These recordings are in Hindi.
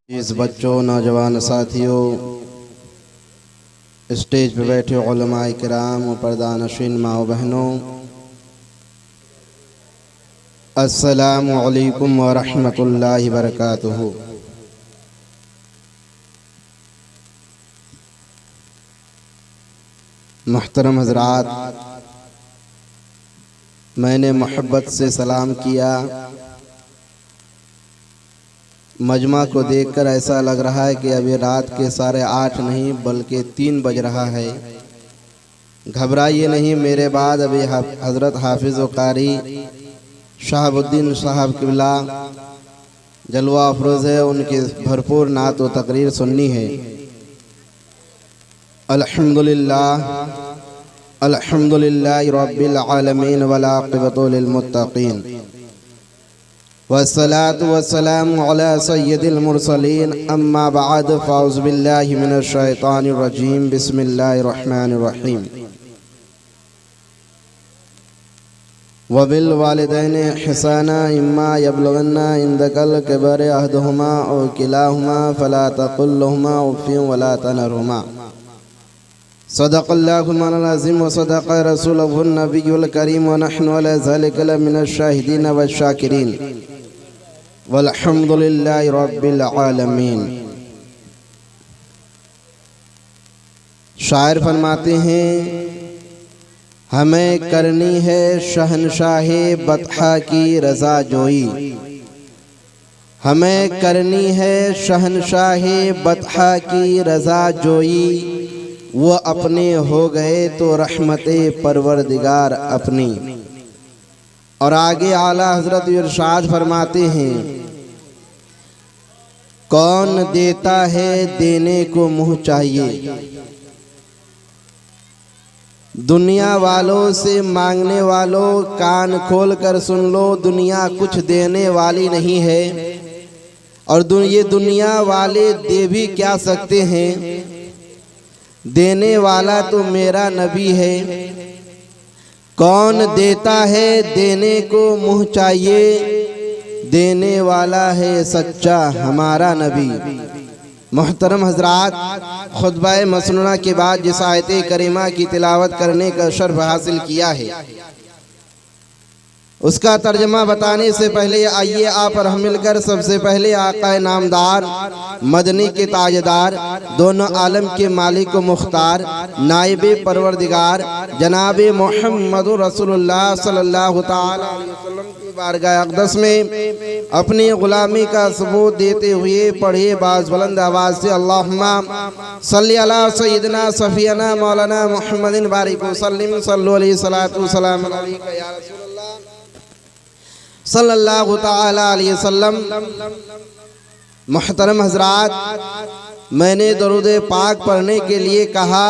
इस बच्चों नौजवान साथियों, स्टेज पर बैठे उलमाए किराम और पर्दा नशीन माओ बहनों, अस्सलामु अलैकुम व रहमतुल्लाहि व बरकातुहू। मुहतरम हज़रात, मैंने मोहब्बत से सलाम किया। मजमा को देखकर ऐसा लग रहा है कि अभी रात के 8:30 नहीं बल्कि 3 बज रहा है। घबराइए नहीं, मेरे बाद अभी हज़रत हाफिज़ व कारी शहाबुद्दीन साहब किबला जलवा अफरोज़ है, उनकी भरपूर नात व तकरीर सुननी है। अल्हम्दुलिल्लाह अल्हम्दुलिल्लाहि रब्बिल आलमीन वल आक़िबतु लिल मुत्तक़ीन वस्सलातु वस्सलामु अला सय्यिदिल मुरसलीन अम्मा बअद फ़अऊज़ु बिल्लाहि मिनश शैतानिर रजीम बिस्मिल्लाहिर रहमानिर रहीम। वबिल वालिदैनि इहसाना इम्मा यबलुगन्ना इंदकल किबर अहदुहुमा औ किलाहुमा फला तक़ुल लहुमा उफ़्फ़िन वला तनहरहुमा। सदक़ल्लाहुल मौलाना अज़ीम व सदक़ रसूलुहुन नबियुल करीम व नहनु अला ज़ालिका लमिनश शाहिदीन वश शाकिरीन वल्हम्दुलिल्लाहि रब्बिल आलमीन। शायर फरमाते हैं, हमें करनी है शहनशाहे बतहा की रज़ा जोई। हमें करनी है शहनशाहे बतहा की रज़ा जोई। वो अपने हो गए तो रहमते परवरदिगार अपनी। और आगे आला हजरत इरशाद फरमाते हैं, कौन देता है देने को मुँह चाहिए। दुनिया वालों से मांगने वालों, कान खोल कर सुन लो, दुनिया कुछ देने वाली नहीं है। और ये दुनिया वाले दे भी क्या सकते हैं, देने वाला तो मेरा नबी है। कौन देता है देने को मुँह चाहिए, देने वाला है सच्चा हमारा नबी। मोहतरम हजरात, खुतबा मसनूना के बाद जिस आयत करीमा की तिलावत करने का शर्फ हासिल किया है, उसका तर्जमा बताने से पहले आइए आप और हम मिलकर सबसे पहले आका नामदार, मदनी के ताजदार, दोनों आलम के मालिक व मुख्तार, नाइबे परवरदिगार जनाब मोहम्मद रसूलुल्लाह सल्लल्लाहु तआला अलैहि वसल्लम की बारगाह अक़दस में अपनी गुलामी का सबूत देते हुए पढ़े बाज़ बुलंद आवाज़ से अल्लाहुम्मा सल्ली अला सय्यिदना सफ़ियना मौलाना मुहम्मदिन बारिक वसल्लिम सल्लु अलैहि सलातु व सलाम अलैका या रसूलल्लाह सल्लल्लाहु तआला अलैहि वसल्लम। मुहतरम हज़रात, मैंने दरूद पाक पढ़ने के लिए कहा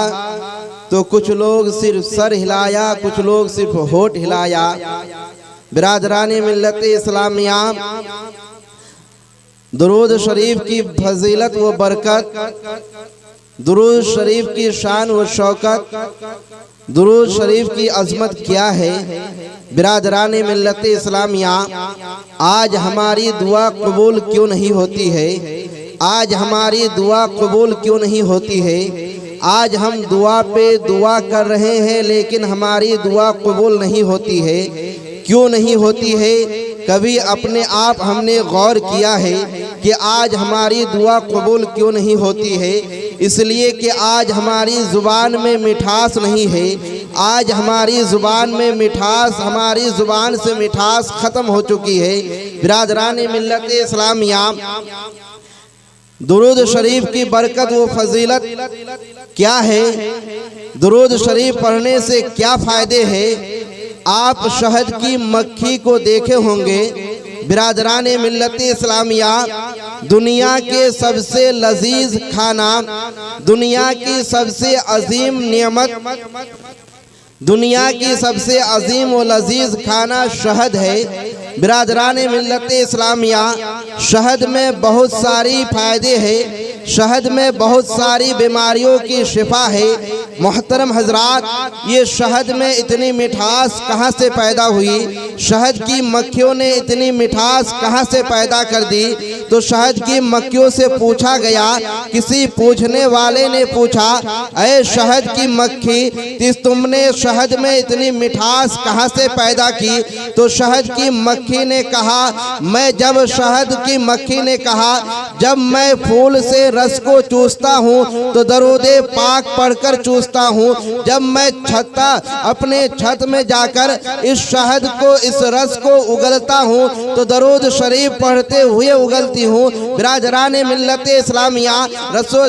तो कुछ लोग सिर्फ सर हिलाया, कुछ लोग सिर्फ होठ हिलाया। बिरादरानी मिल्लत इस्लामिया, दुरूद शरीफ की फजीलत व बरकत, दुरूद शरीफ की शान व शौकत, दुरूद शरीफ की अजमत क्या है। बिरादरानी मिल्लत इस्लामिया, आज हमारी दुआ कबूल क्यों नहीं होती है, आज हमारी दुआ कबूल क्यों नहीं होती है। आज हम दुआ पे दुआ कर रहे हैं लेकिन हमारी दुआ कबूल नहीं होती है। क्यों नहीं होती है, कभी अपने आप हमने गौर किया है कि आज हमारी दुआ कबूल क्यों नहीं होती है। इसलिए कि आज हमारी ज़ुबान में मिठास नहीं है, आज हमारी ज़ुबान में मिठास, हमारी ज़ुबान से मिठास ख़त्म हो चुकी है। बिरादरानी मिल्लत इस्लामिया, दुरूद शरीफ की बरकत व फजीलत क्या है, दुरूद शरीफ पढ़ने से क्या फ़ायदे हैं। आप शहद की मक्खी को देखे होंगे। बिरादराने मिल्लत इस्लामिया, दुनिया के सबसे लजीज खाना, दुनिया की सबसे अजीम नियमत, दुनिया की सबसे अजीम व लजीज खाना शहद है। बिरादराने मिल्लत इस्लामिया, शहद में बहुत सारी फ़ायदे हैं। शहद में बहुत सारी बीमारियों की शिफा है। मोहतरम हजरात, ये शहद में इतनी मिठास कहाँ से पैदा हुई? शहद की मक्खियों ने इतनी मिठास कहाँ से पैदा कर दी? तो शहद की मक्खियों से पूछा गया, किसी पूछने वाले ने पूछा, अरे शहद की मक्खी, तुमने शहद में इतनी मिठास कहाँ से पैदा की? तो शहद की मक्खी ने कहा, शहद की मक्खी ने कहा, जब मैं फूल से रस को चूसता हूँ तो दरूदे पाक पढ़कर चूसता हूँ। जब मैं अपने छत में जाकर इस शहद को, इस रस को उगलता हूँ तो दरूद शरीफ पढ़ते हुए उगलती हूँ। बिरादराने मिल्लत इस्लामिया,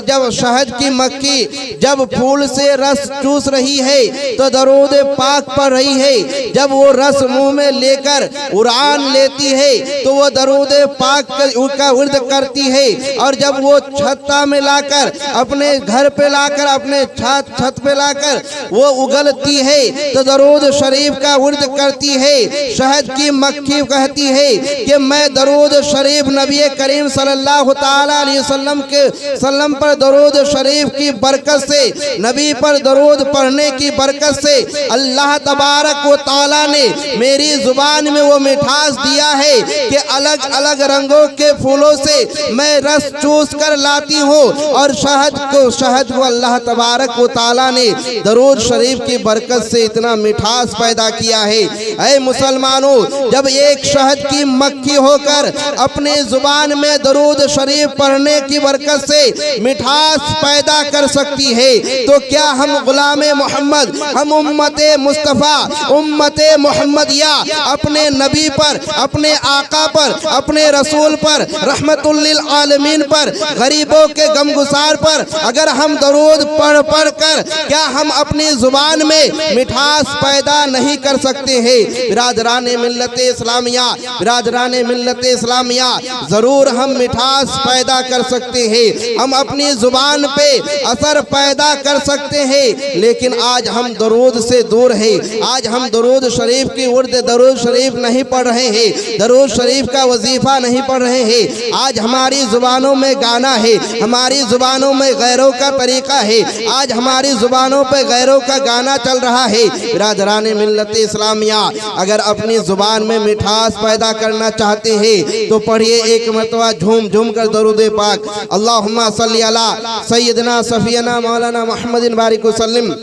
जब शहद की मक्खी जब फूल से रस चूस रही है तो दरूद पाक पढ़ रही है। जब वो रस मुंह में लेकर उड़ान लेती है तो वो दरूद पाक का विर्द करती है। और जब वो छत्ता में लाकर अपने घर पे लाकर, अपने छत पे लाकर वो उगलती है तो दरूद शरीफ का विर्द करती है। शहद की मक्खी कहती है कि मैं दरूद शरीफ नबी करीम सल्लल्लाहु ताला अलैहि वसल्लम पर दरूद शरीफ की बरकत से, नबी पर दरूद पढ़ने की बरकत से अल्लाह तबारक व ताला ने मेरी जुबान में वो मिठास दिया है कि अलग अलग रंगों के फूलों से मैं रस चूस कर लाती हूँ। और शहद को अल्लाह तबारक व ताला ने दरूद शरीफ की बरकत से इतना मिठास पैदा किया है। ऐ मुसलमानों, जब एक शहद की मक्खी होकर अपने जुबान में दरूद शरीफ पढ़ने की बरकत से मिठास पैदा कर सकती है तो क्या हम गुलामे मोहम्मद, हम उम्मते मुस्तफ़ा, उम्मते मोहम्मदिया अपने नबी पर, अपने आका पर, अपने रसूल पर, रहमतुल लिल आलमीन पर, गरीबों के गमगुसार पर अगर हम दरूद पढ़ कर क्या हम अपनी जुबान में मिठास पैदा नहीं कर सकते हैं? बिरादराने मिल्लत इस्लामिया, बिरादराने मिल्लत इस्लामिया, जरूर हम मिठास पैदा कर सकते हैं, हम अपनी जुबान पे असर पैदा कर सकते हैं। लेकिन आज हम दरूद से दूर हैं। आज हम दरूद शरीफ की उर्द, दरूद शरीफ नहीं पढ़ रहे हैं, दरूद शरीफ का वजीफा नहीं पढ़ रहे हैं। आज हमारी जुबानों में गाना है, हमारी जुबानों में गैरों का तरीका है, आज हमारी जुबानों पे गैरों का गाना चल रहा है। बिरादराने मिल्लत इस्लामिया, अगर अपनी जुबान में मिठास पैदा करना चाहते हैं तो पढ़िए एक मरतबा झूम झूम कर दरूद पाक, अल्लाहुम्मा सल्ली अला सय्यदना सफियना मौलाना मुहम्मदिन बारिक वसल्लम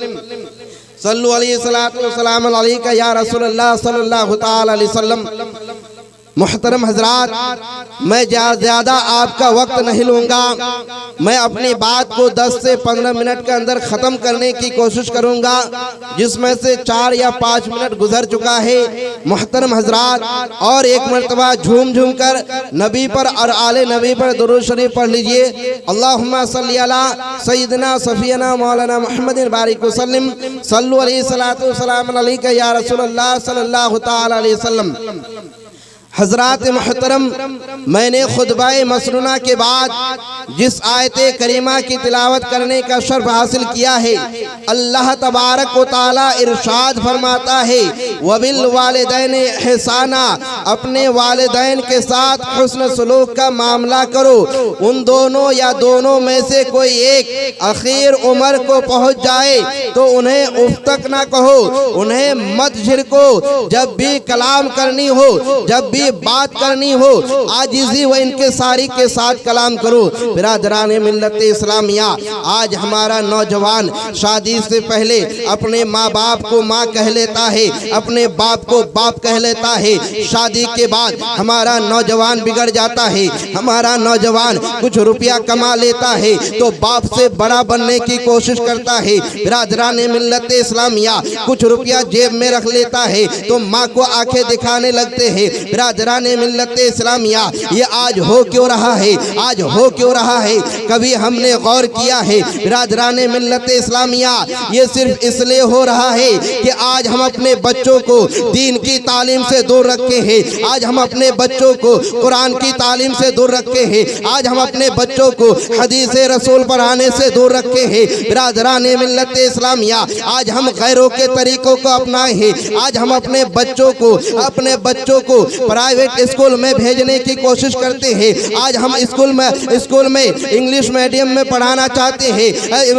सल्लु अलैहि सलातु व सलाम अलैका या रसूलल्लाह सल्लल्लाहु तआला अलैहि वसल्लम। मोहतरम हजरात, मैं ज़्यादा आपका वक्त नहीं लूँगा। मैं अपनी बात को 10 से 15 मिनट के अंदर ख़त्म करने की कोशिश करूँगा, जिसमें से 4 या 5 मिनट गुजर चुका है। मोहतरम हजरात, और एक मरतबा झूम झूम कर नबी पर और आले नबी पर दुरूद शरीफ पढ़ लीजिए। अल्लाहुम्मा सल्ली अला सय्यदना सफियना मौलाना मुहम्मदिन बारिक वसल्लम सल्लु अलैहि सलातु व सलाम अलैका या रसूलल्लाह सल्लल्लाहु तआला अलैहि वसल्लम। हजरात मोहतरम, मैंने खुतबाए मसनूना के बाद जिस आयत करीमा की तिलावत करने का शर्फ हासिल किया है, अल्लाह तबारक व ताला इरशाद फरमाता है, वबिल वालिदैन इहसाना, अपने वालिदैन के साथ हुस्न सलूक का मामला करो। उन दोनों या दोनों में से कोई एक अखीर उम्र को पहुँच जाए तो उन्हें उफ तक ना कहो, उन्हें मत झिड़को। जब भी कलाम करनी हो, जब भी बात करनी हो, आजिज़ी व इनकिसारी के साथ कलाम करो। बिरादराने मिल्लत इस्लामिया, आज हमारा नौजवान शादी से पहले अपने माँ बाप को माँ कह लेता है, अपने बाप को बाप कह लेता है। शादी के बाद हमारा नौजवान बिगड़ जाता है। हमारा नौजवान कुछ रुपया कमा लेता है तो बाप से बड़ा बनने की कोशिश करता है। बिरादराने मिल्लत इस्लामिया, कुछ रुपया जेब में रख लेता है तो माँ को आंखें दिखाने लगते हैं। बिरादराने मिल्लत इस्लामिया, ये आज हो क्यों रहा है? आज हो क्यों रहा है? कभी हमने गौर किया है? बिरादराने मिल्लत इस्लामिया, ये सिर्फ इसलिए हो रहा है कि आज हम अपने बच्चों को दीन की तालीम से दूर रखे हैं, हैं। आज हम अपने बच्चों को कुरान की तालीम से दूर रखे हैं। आज हम अपने बच्चों को हदीस रसूल पढ़ाने से दूर रखे हैं। बिरादरान मिल्लत इस्लामिया, आज हम गैरों के तरीकों को अपनाए हैं। आज हम अपने बच्चों को प्राइवेट स्कूल में भेजने की कोशिश करते हैं। आज हम स्कूल में इंग्लिश मीडियम में पढ़ाना चाहते हैं,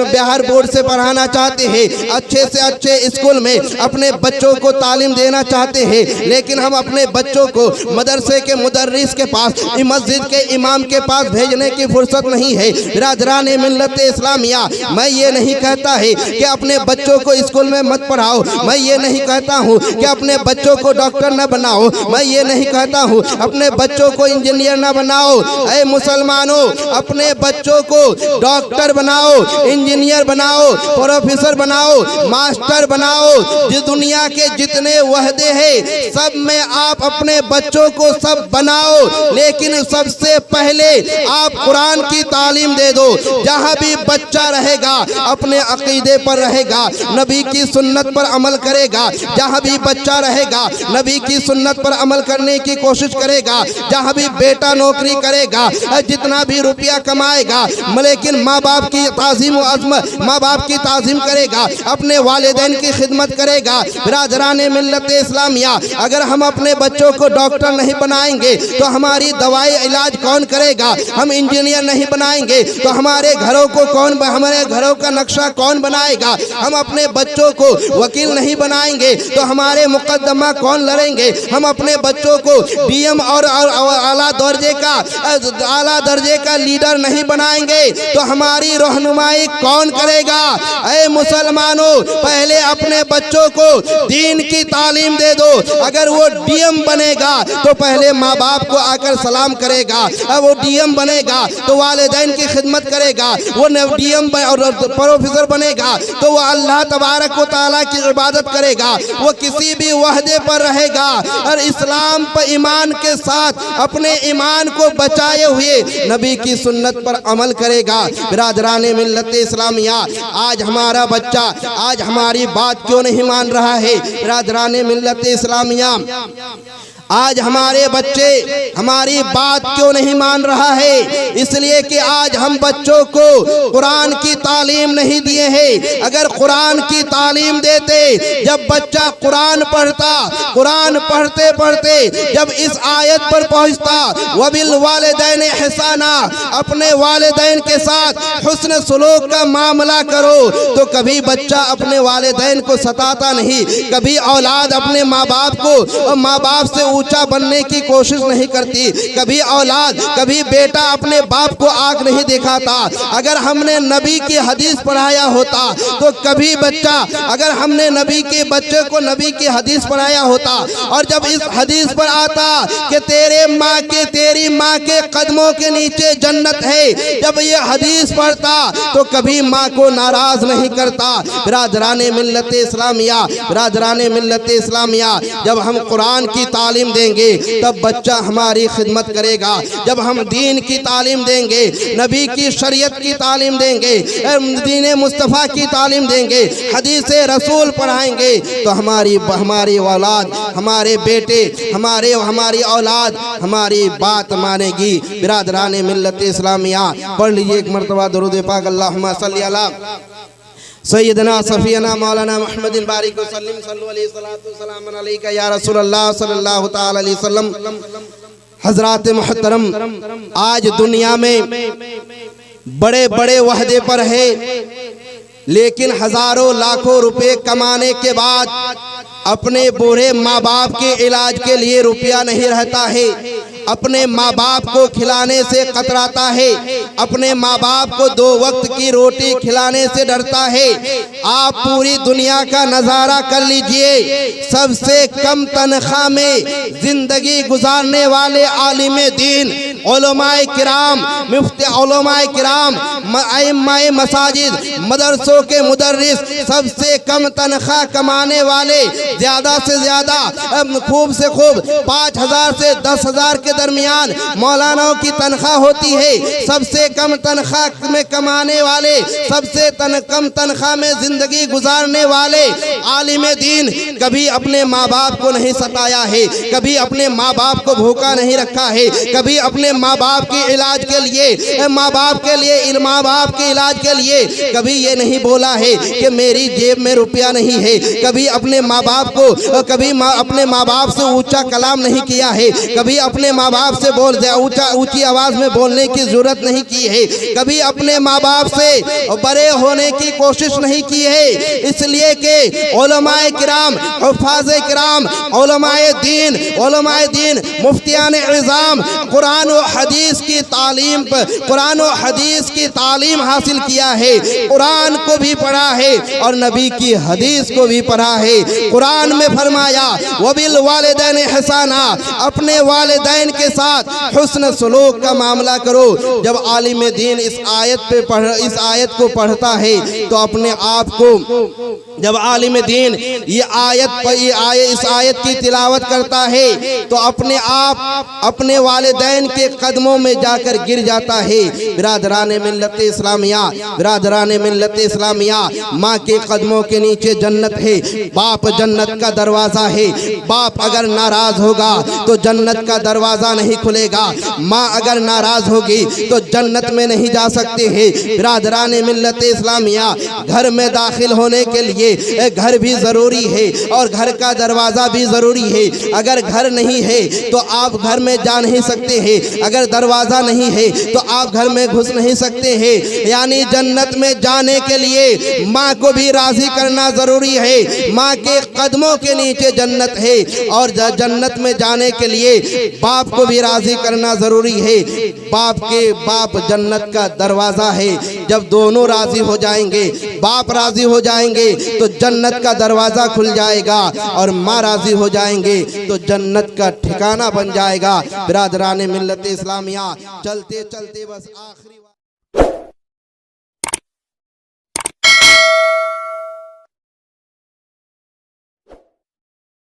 बिहार बोर्ड से पढ़ाना चाहते हैं, अच्छे से अच्छे स्कूल में अपने बच्चों को तालीम देना चाहते हैं। लेकिन हम अपने बच्चों को मदरसे के मुदर्रिस के पास, मस्जिद के इमाम के पास भेजने की फुर्सत नहीं है। बिरादरान मिल्लत इस्लामिया, मैं ये नहीं कहता है कि अपने बच्चों को स्कूल में मत पढ़ाओ, मैं ये नहीं कहता हूँ कि अपने बच्चों को डॉक्टर न बनाओ, मैं ये नहीं कहता हूँ अपने बच्चों को इंजीनियर न बनाओ। ऐ मुसलमानों, अपने बच्चों को डॉक्टर बनाओ, इंजीनियर बनाओ, प्रोफेसर बनाओ, मास्टर बनाओ। जिस दुनिया के जितने वहदे हैं सब में आप अपने बच्चों को सब बनाओ, लेकिन सबसे पहले आप कुरान की तालीम दे दो। जहाँ भी बच्चा रहेगा अपने अकीदे पर रहेगा, नबी की सुन्नत पर अमल करेगा। जहाँ भी बच्चा रहेगा नबी की सुन्नत पर अमल करने की कोशिश करेगा। जहाँ भी बेटा नौकरी करेगा, जितना भी रुपया कमाएगा, लेकिन माँ बाप की ताज़ीम व अज़मत, माँ बाप की ताज़ीम करेगा, अपने वालिदैन की खिदमत करेगा। बिरादरान मिल्लत इस्लामिया, अगर हम अपने बच्चों को डॉक्टर नहीं बनाएंगे तो हमारी दवाई इलाज कौन करेगा? हम इंजीनियर नहीं बनाएंगे तो हमारे घरों का नक्शा कौन बनाएगा? हम अपने बच्चों को वकील नहीं बनाएंगे तो हमारे मुकदमा कौन लड़ेंगे? हम अपने बच्चों को डीएम और आला दर्जे का लीडर नहीं बनाएंगे तो हमारी रहनुमाई कौन करेगा? ऐ मुसलमानों, पहले अपने बच्चों को दीन की तालीम दे दो। अगर वो डीएम बनेगा तो पहले माँ बाप को आकर सलाम करेगा, वो डीएम बनेगा तो वालिदैन की खिदमत करेगा, वो डीएम और प्रोफेसर बनेगा तो वो अल्लाह तबारक व तआला की इबादत करेगा, वो किसी भी वहदे पर रहेगा और इस्लाम पर ईमान के साथ अपने ईमान को बचाए हुए नबी की सुन्नत पर अमल करेगा। बिरादरान मिल्लत इस्लामिया, आज हमारा बच्चा आज हमारी बात क्यों नहीं मान रहा है? बिरादरान मिल्लत इस्लामिया, आज हमारे बच्चे हमारी बात क्यों नहीं मान रहा है? इसलिए कि आज हम बच्चों को कुरान की तालीम नहीं दिए हैं। अगर कुरान की तालीम देते, जब बच्चा कुरान पढ़ता, कुरान पढ़ते पढ़ते जब इस आयत पर पहुंचता, वबिल वालिदैन ihसाना, अपने वालिदैन के साथ हुस्न सुलूक का मामला करो, तो कभी बच्चा अपने वालिदैन को सताता नहीं, कभी औलाद अपने माँ बाप को और माँ बाप से ऊंचा बनने की कोशिश नहीं करती, कभी औलाद, कभी बेटा अपने बाप को आग नहीं दिखाता। अगर हमने नबी की हदीस पढ़ाया होता तो कभी बच्चा, अगर हमने नबी के बच्चे को नबी की हदीस पढ़ाया होता और जब इस हदीस पर आता कि तेरी माँ के कदमों के नीचे जन्नत है, जब ये हदीस पढ़ता तो कभी माँ को नाराज नहीं करता। बिरादरान मिल्लत इस्लामिया, बिरादरान मिल्लत इस्लामिया, जब हम कुरान की तालीम देंगे तब बच्चा हमारी खिदमत करेगा। जब हम दीन की तालीम देंगे, नबी की शरीयत की तालीम देंगे, दीन मुस्तफ़ा की तालीम देंगे, हदीस रसूल पढ़ाएंगे तो हमारी औलाद, हमारे बेटे, हमारी औलाद हमारी बात मानेगी। बिरादरान मिल्लत इस्लामिया, पढ़ लीजिए एक मरतबा दुरूद पाक, अल्लाहुम्मा सल्ली अला सैयदना सफियना मौलाना मुहम्मदिन बारिक वसल्लम सल्लल्लाहु अलैहि सलातु सलाम अलैका या रसूलल्लाह सल्लल्लाहु तआला अलैहि वसल्लम। हजरात मुहतरम, आज दुनिया में बड़े बड़े वहदे पर है, लेकिन हजारों लाखों रुपए कमाने के बाद अपने बूढ़े माँ बाप के इलाज के लिए रुपया नहीं रहता है, अपने माँ बाप को खिलाने से कतराता है, अपने माँ बाप को 2 वक्त की रोटी खिलाने से डरता है। आप पूरी दुनिया का नज़ारा कर लीजिए, सबसे कम तनख्वाह में जिंदगी गुजारने वाले आलिम दीन, उलमाए किराम, मुफ्ती उलमाए किराम, अइम्माए मसाजिद, मदरसों के मुदर्रिस, सबसे कम तनख्वाह कमाने वाले ज्यादा से ज्यादा खूब से खूब 5,000 से 10,000 के दरमियान मौलानाओं की तनख्वाह होती है। सबसे कम तनख्वाह में कमाने वाले, सबसे कम तनख्वाह में जिंदगी गुजारने वाले आलिम दीन कभी अपने माँ बाप को नहीं सताया है, कभी अपने माँ बाप को भूखा नहीं रखा है, कभी अपने माँ बाप के इलाज के लिए, माँ बाप के इलाज के लिए कभी ये नहीं बोला है कि मेरी जेब में रुपया नहीं है। कभी अपने माँ बाप को अपने माँ बाप से ऊंचा कलाम नहीं किया है, कभी अपने माँ बाप से ऊंची आवाज में बोलने की जरूरत नहीं की है, कभी अपने माँ बाप से बड़े होने की कोशिश नहीं की है। इसलिए कि उलमाए किराम, हुफ़ाज़े किराम, उलमाए दीन, मुफ्तियान इज़ाम कुरान और हदीस की तालीम पर, कुरान और हदीस की तालीम हासिल किया है, कुरान को भी पढ़ा है और नबी की हदीस को भी पढ़ा है। कुरान में फरमाया वबिल वालिदैन ihसाना, अपने वालिदैन के साथ हुस्न सलूक का मामला करो। जब आलिम दीन इस आयत को पढ़ता है तो अपने आप को, जब आलिम दीन इस आयत की तिलावत करता है तो अपने आप अपने वालिदैन के कदमों में जाकर गिर जाता है। बिरादरान मिल्लत इस्लामिया, माँ के कदमों के नीचे जन्नत है, बाप जन्नत का दरवाज़ा है। बाप अगर नाराज होगा तो जन्नत का दरवाज़ा नहीं खुलेगा, माँ अगर नाराज होगी तो जन्नत में नहीं जा सकते हैं। बिरादरान मिल्लत इस्लामिया, घर में दाखिल होने के लिए घर भी ज़रूरी है और घर का दरवाज़ा भी ज़रूरी है। अगर घर नहीं है तो आप घर में जा नहीं सकते हैं, अगर दरवाज़ा नहीं है तो आप घर में घुस नहीं सकते हैं। यानी जन्नत में जाने के लिए माँ को भी राज़ी करना ज़रूरी है। माँ के कदमों के नीचे जन्नत है और जन्नत में जाने के लिए बाप को भी राज़ी करना ज़रूरी है। बाप जन्नत का दरवाज़ा है। जब दोनों राज़ी हो जाएंगे, बाप राज़ी हो जाएंगे तो जन्नत का दरवाज़ा खुल जाएगा और माँ राज़ी हो जाएंगे तो जन्नत का ठिकाना बन जाएगा। बिरादरान मिल्लत इस्लामिया, चलते चलते बस आखिरी